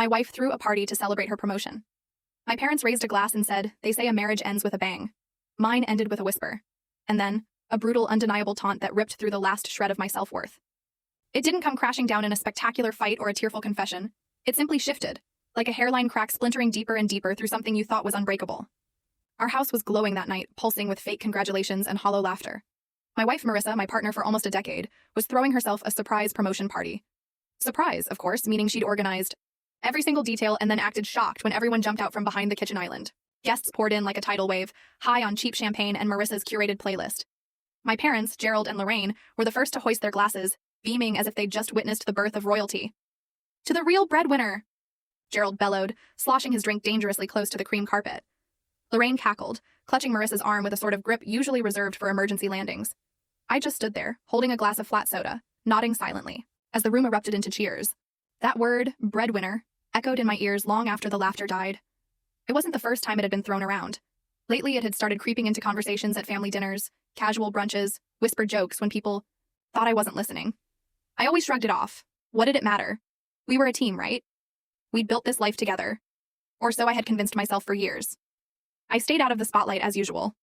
My wife threw a party to celebrate her promotion. My parents raised a glass and said, "They say a marriage ends with a bang." Mine ended with a whisper. And then, a brutal, undeniable taunt that ripped through the last shred of my self-worth. It didn't come crashing down in a spectacular fight or a tearful confession. It simply shifted, like a hairline crack splintering deeper and deeper through something you thought was unbreakable. Our house was glowing that night, pulsing with fake congratulations and hollow laughter. My wife Marissa, my partner for almost a decade, was throwing herself a surprise promotion party. Surprise, of course, meaning she'd organized every single detail and then acted shocked when everyone jumped out from behind the kitchen island. Guests poured in like a tidal wave, high on cheap champagne and Marissa's curated playlist. My parents, Gerald and Lorraine, were the first to hoist their glasses, beaming as if they'd just witnessed the birth of royalty. "To the real breadwinner!" Gerald bellowed, sloshing his drink dangerously close to the cream carpet. Lorraine cackled, clutching Marissa's arm with a sort of grip usually reserved for emergency landings. I just stood there, holding a glass of flat soda, nodding silently, as the room erupted into cheers. That word, breadwinner, echoed in my ears long after the laughter died. It wasn't the first time it had been thrown around. Lately, it had started creeping into conversations at family dinners, casual brunches, whispered jokes when people thought I wasn't listening. I always shrugged it off. What did it matter? We were a team, right? We'd built this life together. Or so I had convinced myself for years. I stayed out of the spotlight as usual.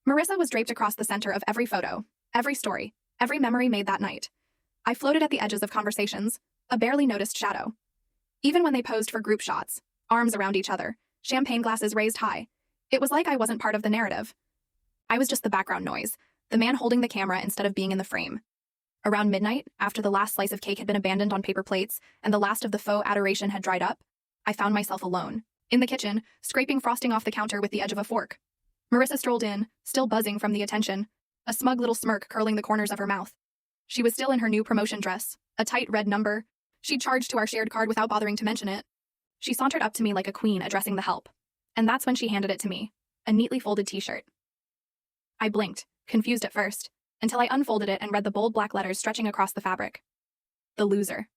Marissa was draped across the center of every photo, every story, every memory made that night. I floated at the edges of conversations, a barely noticed shadow. Even when they posed for group shots, arms around each other, champagne glasses raised high, it was like I wasn't part of the narrative. I was just the background noise, the man holding the camera instead of being in the frame. Around midnight, after the last slice of cake had been abandoned on paper plates and the last of the faux adoration had dried up, I found myself alone, in the kitchen, scraping frosting off the counter with the edge of a fork. Marissa strolled in, still buzzing from the attention, a smug little smirk curling the corners of her mouth. She was still in her new promotion dress, a tight red number. She'd charged to our shared card without bothering to mention it. She sauntered up to me like a queen addressing the help. And that's when she handed it to me, a neatly folded t-shirt. I blinked, confused at first, until I unfolded it and read the bold black letters stretching across the fabric. The loser.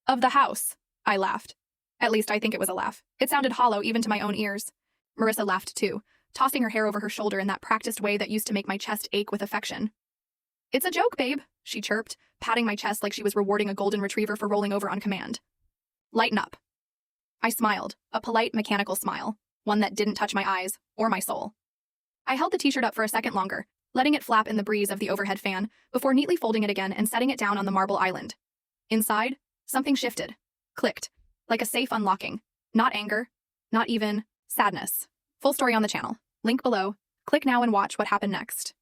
Of the house, I laughed. At least I think it was a laugh. It sounded hollow even to my own ears. Marissa laughed too, tossing her hair over her shoulder in that practiced way that used to make my chest ache with affection. "It's a joke, babe," she chirped, patting my chest like she was rewarding a golden retriever for rolling over on command. "Lighten up." I smiled, a polite, mechanical smile, one that didn't touch my eyes or my soul. I held the t-shirt up for a second longer, letting it flap in the breeze of the overhead fan, before neatly folding it again and setting it down on the marble island. Inside, something shifted, clicked, like a safe unlocking. Not anger, not even sadness. Full story on the channel. Link below. Click now and watch what happened next.